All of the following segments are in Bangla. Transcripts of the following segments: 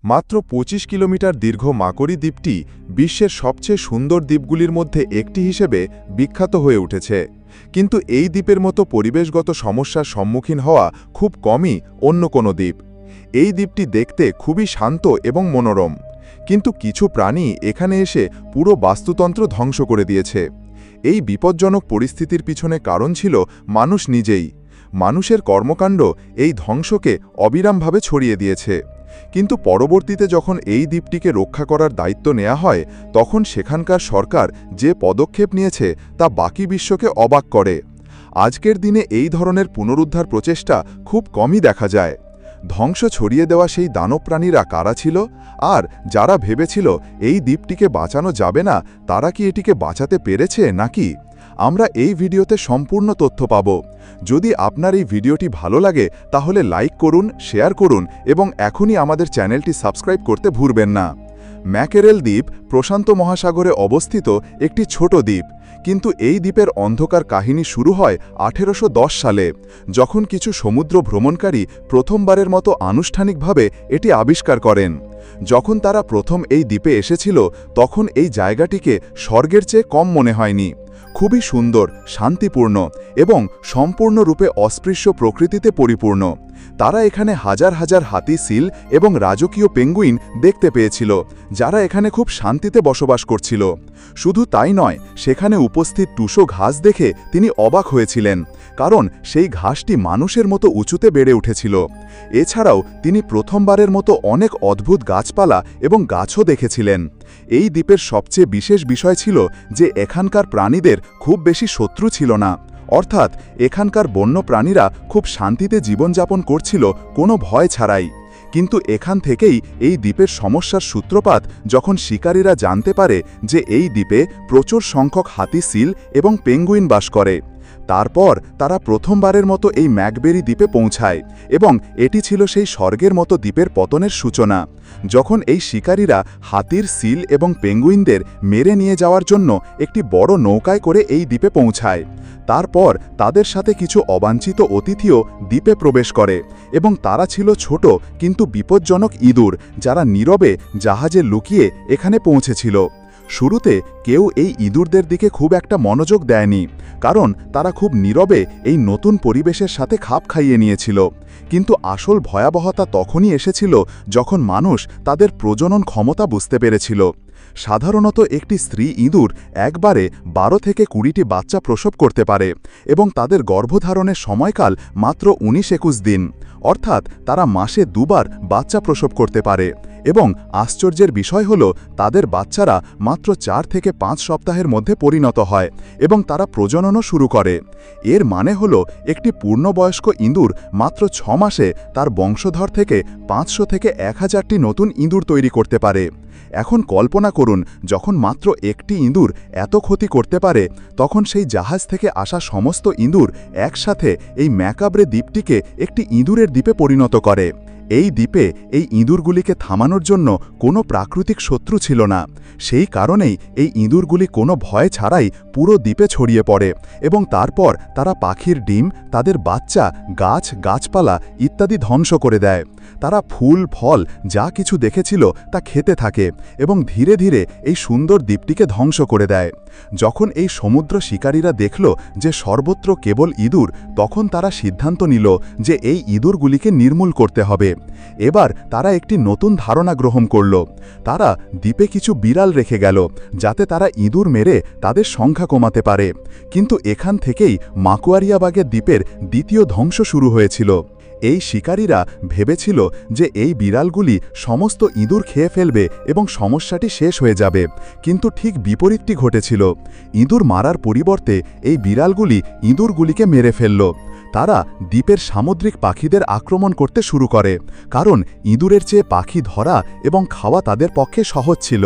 মাত্র ২৫ কিলোমিটার দীর্ঘ মাকড়ি দ্বীপটি বিশ্বের সবচেয়ে সুন্দর দ্বীপগুলির মধ্যে একটি হিসেবে বিখ্যাত হয়ে উঠেছে। কিন্তু এই দ্বীপের মতো পরিবেশগত সমস্যার সম্মুখীন হওয়া খুব কমই অন্য কোনো দ্বীপ। এই দ্বীপটি দেখতে খুবই শান্ত এবং মনোরম, কিন্তু কিছু প্রাণী এখানে এসে পুরো বাস্তুতন্ত্র ধ্বংস করে দিয়েছে। এই বিপজ্জনক পরিস্থিতির পিছনে কারণ ছিল মানুষ নিজেই। মানুষের কর্মকাণ্ড এই ধ্বংসকে অবিরামভাবে ছড়িয়ে দিয়েছে। কিন্তু পরবর্তীতে যখন এই দ্বীপটিকে রক্ষা করার দায়িত্ব নেওয়া হয়, তখন সেখানকার সরকার যে পদক্ষেপ নিয়েছে তা বাকি বিশ্বকে অবাক করে। আজকের দিনে এই ধরনের পুনরুদ্ধার প্রচেষ্টা খুব কমই দেখা যায়। ধ্বংস ছড়িয়ে দেওয়া সেই দানব প্রাণীরা কারা ছিল, আর যারা ভেবেছিল এই দ্বীপটিকে বাঁচানো যাবে না, তারা কি এটিকে বাঁচাতে পেরেছে নাকি? আমরা এই ভিডিওতে সম্পূর্ণ তথ্য পাব। যদি আপনার এই ভিডিওটি ভালো লাগে তাহলে লাইক করুন, শেয়ার করুন এবং এখনই আমাদের চ্যানেলটি সাবস্ক্রাইব করতে ভুলবেন না। ম্যাকেরেল দ্বীপ প্রশান্ত মহাসাগরে অবস্থিত একটি ছোট দ্বীপ, কিন্তু এই দ্বীপের অন্ধকার কাহিনী শুরু হয় 1810 সালে, যখন কিছু সমুদ্র ভ্রমণকারী প্রথমবারের মতো আনুষ্ঠানিকভাবে এটি আবিষ্কার করেন। যখন তারা প্রথম এই দ্বীপে এসেছিল, তখন এই জায়গাটিকে স্বর্গের চেয়ে কম মনে হয়নি। খুবই সুন্দর, শান্তিপূর্ণ এবং সম্পূর্ণরূপে অস্পৃশ্য প্রকৃতিতে পরিপূর্ণ। তারা এখানে হাজার হাজার হাতি, সিল এবং রাজকীয় পেঙ্গুইন দেখতে পেয়েছিল, যারা এখানে খুব শান্তিতে বসবাস করছিল। শুধু তাই নয়, সেখানে উপস্থিত টুসো ঘাস দেখে তিনি অবাক হয়েছিলেন, কারণ সেই ঘাসটি মানুষের মতো উঁচুতে বেড়ে উঠেছিল। এছাড়াও তিনি প্রথমবারের মতো অনেক অদ্ভুত গাছপালা এবং গাছও দেখেছিলেন। এই দ্বীপের সবচেয়ে বিশেষ বিষয় ছিল যে এখানকার প্রাণীদের খুব বেশি শত্রু ছিল না, অর্থাৎ এখানকার বন্য প্রাণীরা খুব শান্তিতে জীবনযাপন করছিল, কোনো ভয় ছাড়াই। কিন্তু এখান থেকেই এই দ্বীপের সমস্যার সূত্রপাত, যখন শিকারীরা জানতে পারে যে এই দ্বীপে প্রচুর সংখ্যক হাতি, সিল এবং পেঙ্গুইন বাস করে। তারপর তারা প্রথমবারের মতো এই ম্যাকবেরি দ্বীপে পৌঁছায়, এবং এটি ছিল সেই স্বর্গের মতো দ্বীপের পতনের সূচনা। যখন এই শিকারীরা হাতির, সিল এবং পেঙ্গুইনদের মেরে নিয়ে যাওয়ার জন্য একটি বড় নৌকায় করে এই দ্বীপে পৌঁছায়, তারপর তাদের সাথে কিছু অবাঞ্ছিত অতিথিও দ্বীপে প্রবেশ করে, এবং তারা ছিল ছোট কিন্তু বিপজ্জনক ইঁদুর, যারা নীরবে জাহাজে লুকিয়ে এখানে পৌঁছেছিল। শুরুতে কেউ এই ইঁদুরদের দিকে খুব একটা মনোযোগ দেয়নি, কারণ তারা খুব নীরবে এই নতুন পরিবেশের সাথে খাপ খাইয়ে নিয়েছিল। কিন্তু আসল ভয়াবহতা তখনই এসেছিল যখন মানুষ তাদের প্রজনন ক্ষমতা বুঝতে পেরেছিল। সাধারণত একটি স্ত্রী ইঁদুর একবারে 12 থেকে 20টি বাচ্চা প্রসব করতে পারে, এবং তাদের গর্ভধারণের সময়কাল মাত্র 19-21 দিন, অর্থাৎ তারা মাসে 2 বার বাচ্চা প্রসব করতে পারে। এবং আশ্চর্যের বিষয় হল, তাদের বাচ্চারা মাত্র 4 থেকে 5 সপ্তাহের মধ্যে পরিণত হয় এবং তারা প্রজননও শুরু করে। এর মানে হল, একটি পূর্ণবয়স্ক ইঁদুর মাত্র 6 মাসে তার বংশধর থেকে 500 থেকে 1000টি নতুন ইঁদুর তৈরি করতে পারে। এখন কল্পনা করুন, যখন মাত্র একটি ইঁদুর এত ক্ষতি করতে পারে, তখন সেই জাহাজ থেকে আসা সমস্ত ইঁদুর একসাথে এই ম্যাকাব্রে দ্বীপটিকে একটি ইঁদুরের দ্বীপে পরিণত করে। এই দ্বীপে এই ইঁদুরগুলিকে থামানোর জন্য কোনো প্রাকৃতিক শত্রু ছিল না। সেই কারণেই এই ইঁদুরগুলি কোনো ভয় ছাড়াই পুরো দ্বীপে ছড়িয়ে পড়ে, এবং তারপর তারা পাখির ডিম, তাদের বাচ্চা, গাছ, গাছপালা ইত্যাদি ধ্বংস করে দেয়। তারা ফুল, ফল যা কিছু দেখেছিল তা খেতে থাকে, এবং ধীরে ধীরে এই সুন্দর দ্বীপটিকে ধ্বংস করে দেয়। যখন এই সমুদ্র শিকারীরা দেখল যে সর্বত্র কেবল ইঁদুর, তখন তারা সিদ্ধান্ত নিল যে এই ইঁদুরগুলিকে নির্মূল করতে হবে। এবার তারা একটি নতুন ধারণা গ্রহণ করল। তারা দ্বীপে কিছু বিড়াল রেখে গেল, যাতে তারা ইঁদুর মেরে তাদের সংখ্যা কমাতে পারে। কিন্তু এখান থেকেই মাকুয়ারিয়াবাগের দ্বীপের দ্বিতীয় ধ্বংস শুরু হয়েছিল। এই শিকারীরা ভেবেছিল যে এই বিড়ালগুলি সমস্ত ইঁদুর খেয়ে ফেলবে এবং সমস্যাটি শেষ হয়ে যাবে, কিন্তু ঠিক বিপরীতটি ঘটেছিল। ইঁদুর মারার পরিবর্তে এই বিড়ালগুলি ইঁদুরগুলিকে মেরে ফেলল। তারা দ্বীপের সামুদ্রিক পাখিদের আক্রমণ করতে শুরু করে, কারণ ইঁদুরের চেয়ে পাখি ধরা এবং খাওয়া তাদের পক্ষে সহজ ছিল।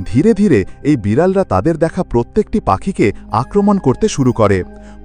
ধীরে ধীরে এই বিড়ালরা তাদের দেখা প্রত্যেকটি পাখিকে আক্রমণ করতে শুরু করে।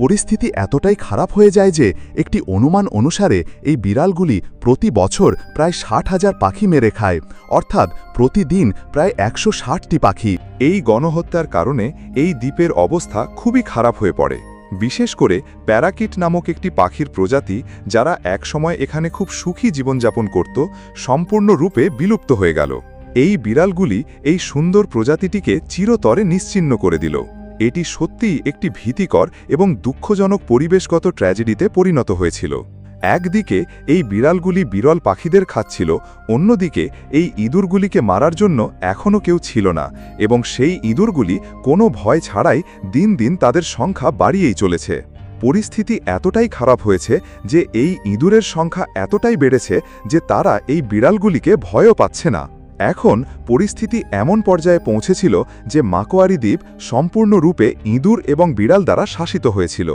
পরিস্থিতি এতটাই খারাপ হয়ে যায় যে একটি অনুমান অনুসারে এই বিড়ালগুলি প্রতি বছর প্রায় 60,000 পাখি মেরে খায়, অর্থাৎ প্রতিদিন প্রায় 160টি পাখি। এই গণহত্যার কারণে এই দ্বীপের অবস্থা খুবই খারাপ হয়ে পড়ে। বিশেষ করে প্যারাকিট নামক একটি পাখির প্রজাতি, যারা একসময় এখানে খুব সুখী জীবনযাপন করত, সম্পূর্ণরূপে বিলুপ্ত হয়ে গেল। এই বিড়ালগুলি এই সুন্দর প্রজাতিটিকে চিরতরে নিশ্চিহ্ন করে দিল। এটি সত্যিই একটি ভীতিকর এবং দুঃখজনক পরিবেশগত ট্র্যাজেডিতে পরিণত হয়েছিল। একদিকে এই বিড়ালগুলি বিরল পাখিদের খাচ্ছিল, অন্যদিকে এই ইঁদুরগুলিকে মারার জন্য এখনও কেউ ছিল না, এবং সেই ইঁদুরগুলি কোনো ভয় ছাড়াই দিন দিন তাদের সংখ্যা বাড়িয়েই চলেছে। পরিস্থিতি এতটাই খারাপ হয়েছে যে এই ইঁদুরের সংখ্যা এতটাই বেড়েছে যে তারা এই বিড়ালগুলিকে ভয়ও পাচ্ছে না। এখন পরিস্থিতি এমন পর্যায়ে পৌঁছেছিল যে মাকোয়ারি দ্বীপ সম্পূর্ণরূপে ইঁদুর এবং বিড়াল দ্বারা শাসিত হয়েছিল,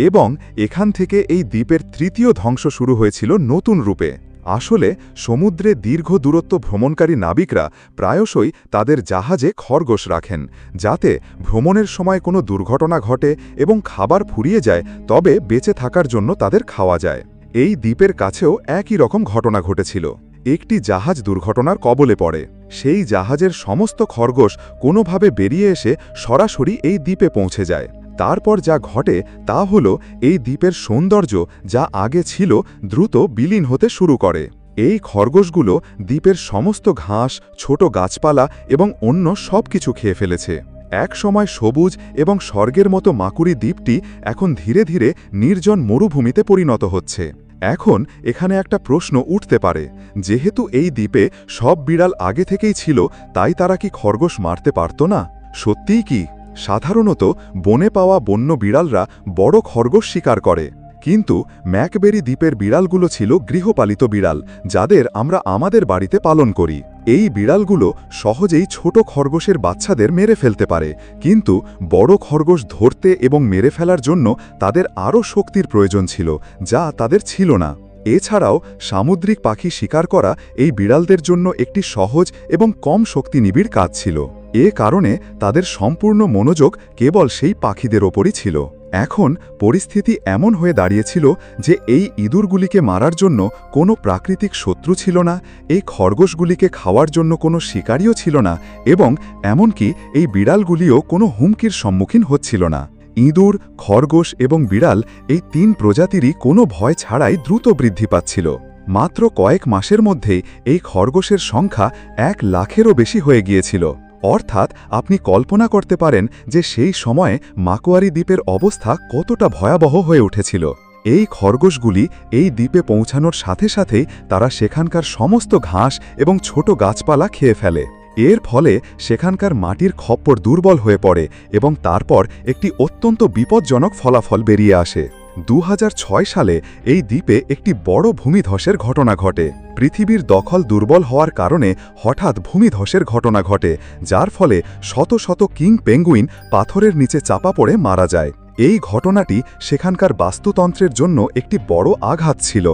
এবং এখান থেকে এই দ্বীপের তৃতীয় ধ্বংস শুরু হয়েছিল নতুন রূপে। আসলে সমুদ্রে দীর্ঘ দূরত্ব ভ্রমণকারী নাবিকরা প্রায়শই তাদের জাহাজে খরগোশ রাখেন, যাতে ভ্রমণের সময় কোনো দুর্ঘটনা ঘটে এবং খাবার ফুরিয়ে যায়, তবে বেঁচে থাকার জন্য তাদের খাওয়া যায়। এই দ্বীপের কাছেও একই রকম ঘটনা ঘটেছিল। একটি জাহাজ দুর্ঘটনার কবলে পড়ে। সেই জাহাজের সমস্ত খরগোশ কোনোভাবে বেরিয়ে এসে সরাসরি এই দ্বীপে পৌঁছে যায়। তারপর যা ঘটে তা হল এই দ্বীপের সৌন্দর্য, যা আগে ছিল, দ্রুত বিলীন হতে শুরু করে। এই খরগোশগুলো দ্বীপের সমস্ত ঘাস, ছোট গাছপালা এবং অন্য সব কিছু খেয়ে ফেলেছে। এক সময় সবুজ এবং স্বর্গের মতো মাকুরি দ্বীপটি এখন ধীরে ধীরে নির্জন মরুভূমিতে পরিণত হচ্ছে। এখন এখানে একটা প্রশ্ন উঠতে পারে, যেহেতু এই দ্বীপে সব বিড়াল আগে থেকেই ছিল, তাই তারা কি খরগোশ মারতে পারত না? সত্যিই কি? সাধারণত বনে পাওয়া বন্য বিড়ালরা বড় খরগোশ শিকার করে, কিন্তু ম্যাকবেরি দ্বীপের বিড়ালগুলো ছিল গৃহপালিত বিড়াল, যাদের আমরা আমাদের বাড়িতে পালন করি। এই বিড়ালগুলো সহজেই ছোট খরগোশের বাচ্চাদের মেরে ফেলতে পারে, কিন্তু বড় খরগোশ ধরতে এবং মেরে ফেলার জন্য তাদের আরও শক্তির প্রয়োজন ছিল, যা তাদের ছিল না। এছাড়াও সামুদ্রিক পাখি শিকার করা এই বিড়ালদের জন্য একটি সহজ এবং কম শক্তিনিবিড় কাজ ছিল। এ কারণে তাদের সম্পূর্ণ মনোযোগ কেবল সেই পাখিদের ওপরই ছিল। এখন পরিস্থিতি এমন হয়ে দাঁড়িয়েছিল যে এই ইঁদুরগুলিকে মারার জন্য কোনো প্রাকৃতিক শত্রু ছিল না, এই খরগোশগুলিকে খাওয়ার জন্য কোনো শিকারীও ছিল না, এবং এমনকি এই বিড়ালগুলিও কোনো হুমকির সম্মুখীন হচ্ছিল না। ইঁদুর, খরগোশ এবং বিড়াল এই তিন প্রজাতিরই কোনো ভয় ছাড়াই দ্রুত বৃদ্ধি পাচ্ছিল। মাত্র কয়েক মাসের মধ্যেই এই খরগোশের সংখ্যা 1 লাখেরও বেশি হয়ে গিয়েছিল। অর্থাৎ আপনি কল্পনা করতে পারেন যে সেই সময়ে মাকোয়ারি দ্বীপের অবস্থা কতটা ভয়াবহ হয়ে উঠেছিল। এই খরগোশগুলি এই দ্বীপে পৌঁছানোর সাথে সাথেই তারা সেখানকার সমস্ত ঘাস এবং ছোট গাছপালা খেয়ে ফেলে। এর ফলে সেখানকার মাটির খপ্পর দুর্বল হয়ে পড়ে এবং তারপর একটি অত্যন্ত বিপজ্জনক ফলাফল বেরিয়ে আসে। 2006 সালে এই দ্বীপে একটি বড় ভূমিধসের ঘটনা ঘটে। পৃথিবীর দখল দুর্বল হওয়ার কারণে হঠাৎ ভূমিধসের ঘটনা ঘটে, যার ফলে শত শত কিং পেঙ্গুইন পাথরের নিচে চাপা পড়ে মারা যায়। এই ঘটনাটি সেখানকার বাস্তুতন্ত্রের জন্য একটি বড় আঘাত ছিল।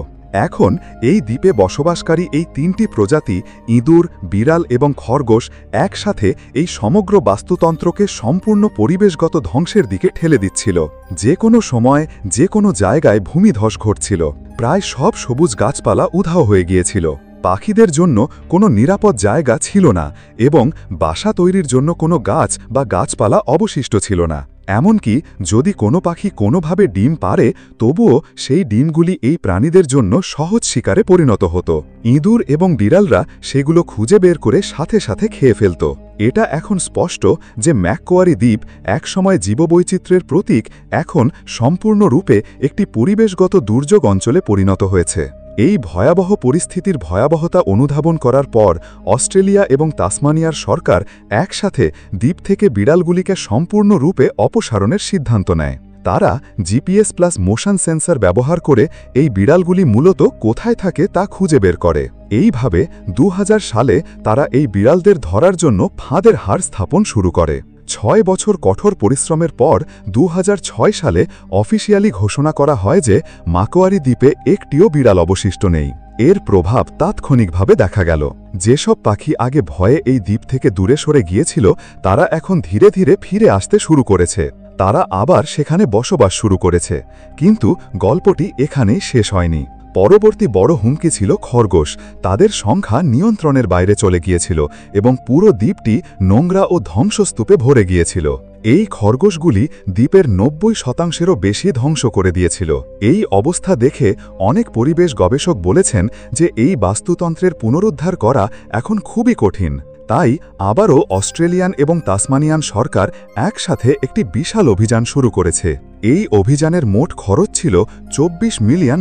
এখন এই দ্বীপে বসবাসকারী এই তিনটি প্রজাতি, ইঁদুর, বিড়াল এবং খরগোশ, একসাথে এই সমগ্র বাস্তুতন্ত্রকে সম্পূর্ণ পরিবেশগত ধ্বংসের দিকে ঠেলে দিচ্ছিল। যে কোনো সময় যে কোনো জায়গায় ভূমিধস ঘটছিল। প্রায় সব সবুজ গাছপালা উধাও হয়ে গিয়েছিল। পাখিদের জন্য কোনো নিরাপদ জায়গা ছিল না, এবং বাসা তৈরির জন্য কোনো গাছ বা গাছপালা অবশিষ্ট ছিল না। এমনকি যদি কোনো পাখি কোনোভাবে ডিম পারে, তবুও সেই ডিমগুলি এই প্রাণীদের জন্য সহজ শিকারে পরিণত হতো। ইঁদুর এবং বিড়ালরা সেগুলো খুঁজে বের করে সাথে সাথে খেয়ে ফেলত। এটা এখন স্পষ্ট যে ম্যাকোয়ারি দ্বীপ একসময় জীববৈচিত্র্যের প্রতীক, এখন সম্পূর্ণরূপে একটি পরিবেশগত দুর্যোগ অঞ্চলে পরিণত হয়েছে। এই ভয়াবহ পরিস্থিতির ভয়াবহতা অনুধাবন করার পর অস্ট্রেলিয়া এবং তাসমানিয়ার সরকার একসাথে দ্বীপ থেকে বিড়ালগুলিকে সম্পূর্ণরূপে অপসারণের সিদ্ধান্ত নেয়। তারা জিপিএস প্লাস মোশন সেন্সর ব্যবহার করে এই বিড়ালগুলি মূলত কোথায় থাকে তা খুঁজে বের করে। এইভাবে 2000 সালে তারা এই বিড়ালদের ধরার জন্য ফাঁদের হাড় স্থাপন শুরু করে। 6 বছর কঠোর পরিশ্রমের পর 2006 সালে অফিসিয়ালি ঘোষণা করা হয় যে মাকোয়ারি দ্বীপে একটিও বিড়াল অবশিষ্ট নেই। এর প্রভাব তাৎক্ষণিকভাবে দেখা গেল। যেসব পাখি আগে ভয়ে এই দ্বীপ থেকে দূরে সরে গিয়েছিল, তারা এখন ধীরে ধীরে ফিরে আসতে শুরু করেছে। তারা আবার সেখানে বসবাস শুরু করেছে। কিন্তু গল্পটি এখানেই শেষ হয়নি। পরবর্তী বড় হুমকি ছিল খরগোশ। তাদের সংখ্যা নিয়ন্ত্রণের বাইরে চলে গিয়েছিল এবং পুরো দ্বীপটি নোংরা ও ধ্বংসস্তূপে ভরে গিয়েছিল। এই খরগোশগুলি দ্বীপের 90%-এরও বেশি ধ্বংস করে দিয়েছিল। এই অবস্থা দেখে অনেক পরিবেশ গবেষক বলেছেন যে এই বাস্তুতন্ত্রের পুনরুদ্ধার করা এখন খুবই কঠিন। তাই আবারও অস্ট্রেলিয়ান এবং তাসমানিয়ান সরকার একসাথে একটি বিশাল অভিযান শুরু করেছে। এই অভিযানের মোট খরচ ছিল $24 মিলিয়ন।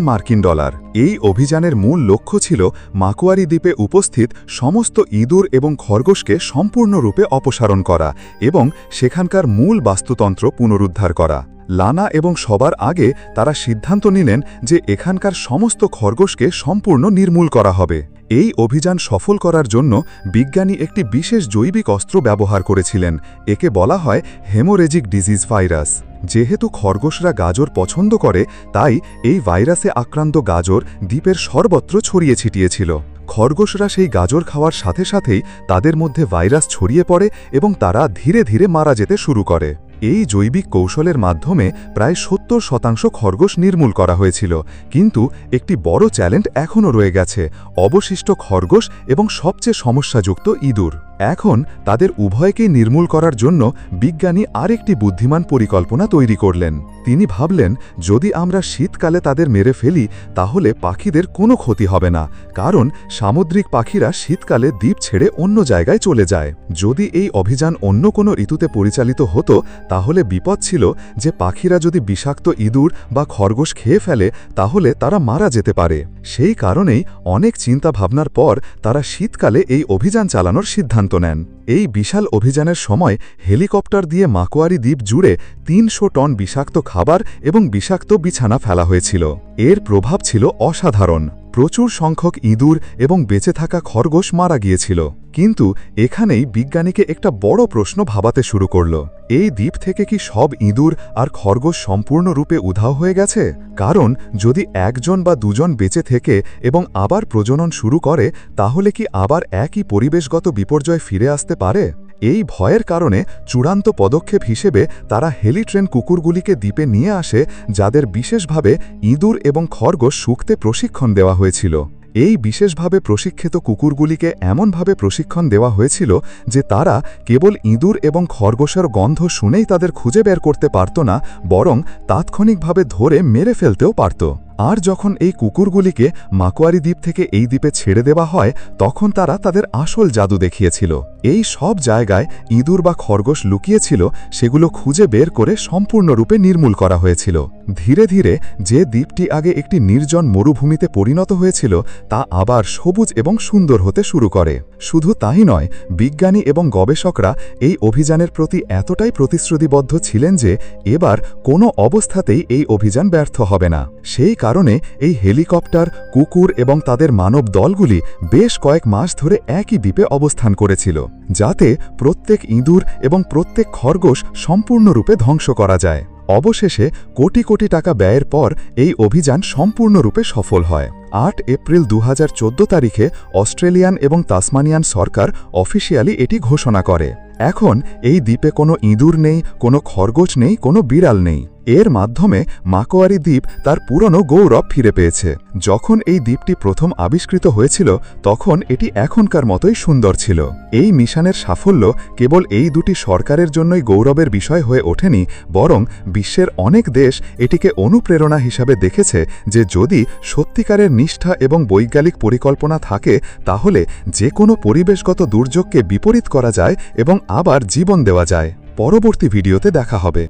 এই অভিযানের মূল লক্ষ্য ছিল মাকুয়ারি দ্বীপে উপস্থিত সমস্ত ইঁদুর এবং খরগোশকে সম্পূর্ণরূপে অপসারণ করা এবং সেখানকার মূল বাস্তুতন্ত্র পুনরুদ্ধার করা। লানা এবং সবার আগে তারা সিদ্ধান্ত নিলেন যে এখানকার সমস্ত খরগোশকে সম্পূর্ণ নির্মূল করা হবে। এই অভিযান সফল করার জন্য বিজ্ঞানী একটি বিশেষ জৈবিক অস্ত্র ব্যবহার করেছিলেন। একে বলা হয় হেমোরেজিক ডিজিজ ভাইরাস। যেহেতু খরগোশরা গাজর পছন্দ করে, তাই এই ভাইরাসে আক্রান্ত গাজর দ্বীপের সর্বত্র ছড়িয়ে ছিটিয়েছিল। খরগোশরা সেই গাজর খাওয়ার সাথে সাথেই তাদের মধ্যে ভাইরাস ছড়িয়ে পড়ে এবং তারা ধীরে ধীরে মারা যেতে শুরু করে। এই জৈবিক কৌশলের মাধ্যমে প্রায় 70% খরগোশ নির্মূল করা হয়েছিল, কিন্তু একটি বড় চ্যালেঞ্জ এখনও রয়ে গেছে: অবশিষ্ট খরগোশ এবং সবচেয়ে সমস্যাযুক্ত ইঁদুর। এখন তাদের উভয়কেই নির্মূল করার জন্য বিজ্ঞানী আরেকটি বুদ্ধিমান পরিকল্পনা তৈরি করলেন। তিনি ভাবলেন, যদি আমরা শীতকালে তাদের মেরে ফেলি তাহলে পাখিদের কোনো ক্ষতি হবে না, কারণ সামুদ্রিক পাখিরা শীতকালে দ্বীপ ছেড়ে অন্য জায়গায় চলে যায়। যদি এই অভিযান অন্য কোনো ঋতুতে পরিচালিত হতো তাহলে বিপদ ছিল যে পাখিরা যদি বিষাক্ত ইঁদুর বা খরগোশ খেয়ে ফেলে তাহলে তারা মারা যেতে পারে। সেই কারণেই অনেক চিন্তা ভাবনার পর তারা শীতকালে এই অভিযান চালানোর সিদ্ধান্ত নেন। এই বিশাল অভিযানের সময় হেলিকপ্টার দিয়ে মাকুয়ারি দ্বীপ জুড়ে 300 টন বিষাক্ত খাবার এবং বিষাক্ত বিছানা ফেলা হয়েছিল। এর প্রভাব ছিল অসাধারণ। প্রচুর সংখ্যক ইঁদুর এবং বেঁচে থাকা খরগোশ মারা গিয়েছিল। কিন্তু এখানেই বিজ্ঞানীকে একটা বড় প্রশ্ন ভাবাতে শুরু করল: এই দ্বীপ থেকে কি সব ইঁদুর আর খরগোশ সম্পূর্ণরূপে উধাও হয়ে গেছে? কারণ যদি একজন বা দুজন বেঁচে থেকে এবং আবার প্রজনন শুরু করে, তাহলে কি আবার একই পরিবেশগত বিপর্যয় ফিরে আসতে পারে? এই ভয়ের কারণে চূড়ান্ত পদক্ষেপ হিসেবে তারা হেলিট্রেন কুকুরগুলিকে দ্বীপে নিয়ে আসে, যাদের বিশেষভাবে ইঁদুর এবং খরগোশ শুঁকতে প্রশিক্ষণ দেওয়া হয়েছিল। এই বিশেষভাবে প্রশিক্ষিত কুকুরগুলিকে এমনভাবে প্রশিক্ষণ দেওয়া হয়েছিল যে তারা কেবল ইঁদুর এবং খরগোশের গন্ধ শুনেই তাদের খুঁজে বের করতে পারত না, বরং তাৎক্ষণিকভাবে ধরে মেরে ফেলতেও পারত। আর যখন এই কুকুরগুলিকে মাকুয়ারি দ্বীপ থেকে এই দ্বীপে ছেড়ে দেওয়া হয়, তখন তারা তাদের আসল জাদু দেখিয়েছিল। এই সব জায়গায় ইঁদুর বা খরগোশ লুকিয়েছিল, সেগুলো খুঁজে বের করে সম্পূর্ণরূপে নির্মূল করা হয়েছিল। ধীরে ধীরে যে দ্বীপটি আগে একটি নির্জন মরুভূমিতে পরিণত হয়েছিল তা আবার সবুজ এবং সুন্দর হতে শুরু করে। শুধু তাই নয়, বিজ্ঞানী এবং গবেষকরা এই অভিযানের প্রতি এতটাই প্রতিশ্রুতিবদ্ধ ছিলেন যে এবার কোনো অবস্থাতেই এই অভিযান ব্যর্থ হবে না। সেই কারণে এই হেলিকপ্টার, কুকুর এবং তাদের মানব দলগুলি বেশ কয়েক মাস ধরে একই দ্বীপে অবস্থান করেছিল, যাতে প্রত্যেক ইঁদুর এবং প্রত্যেক খরগোশ সম্পূর্ণরূপে ধ্বংস করা যায়। অবশেষে কোটি কোটি টাকা ব্যয়ের পর এই অভিযান সম্পূর্ণরূপে সফল হয়। 8 এপ্রিল 2014 তারিখে অস্ট্রেলিয়ান এবং তাসমানিয়ান সরকার অফিসিয়ালি এটি ঘোষণা করে। এখন এই দ্বীপে কোনো ইঁদুর নেই, কোনো খরগোশ নেই, কোনো বিড়াল নেই। এর মাধ্যমে মাকুয়ারি দ্বীপ তার পুরনো গৌরব ফিরে পেয়েছে। যখন এই দ্বীপটি প্রথম আবিষ্কৃত হয়েছিল তখন এটি এখনকার মতোই সুন্দর ছিল। এই মিশনের সাফল্য কেবল এই দুটি সরকারের জন্যই গৌরবের বিষয় হয়ে ওঠেনি, বরং বিশ্বের অনেক দেশ এটিকে অনুপ্রেরণা হিসাবে দেখেছে যে যদি সত্যিকারের নিষ্ঠা এবং বৈজ্ঞানিক পরিকল্পনা থাকে তাহলে যে কোনো পরিবেশগত দুর্যোগকে বিপরীত করা যায় এবং আবার জীবন দেওয়া যায়। পরবর্তী ভিডিওতে দেখা হবে।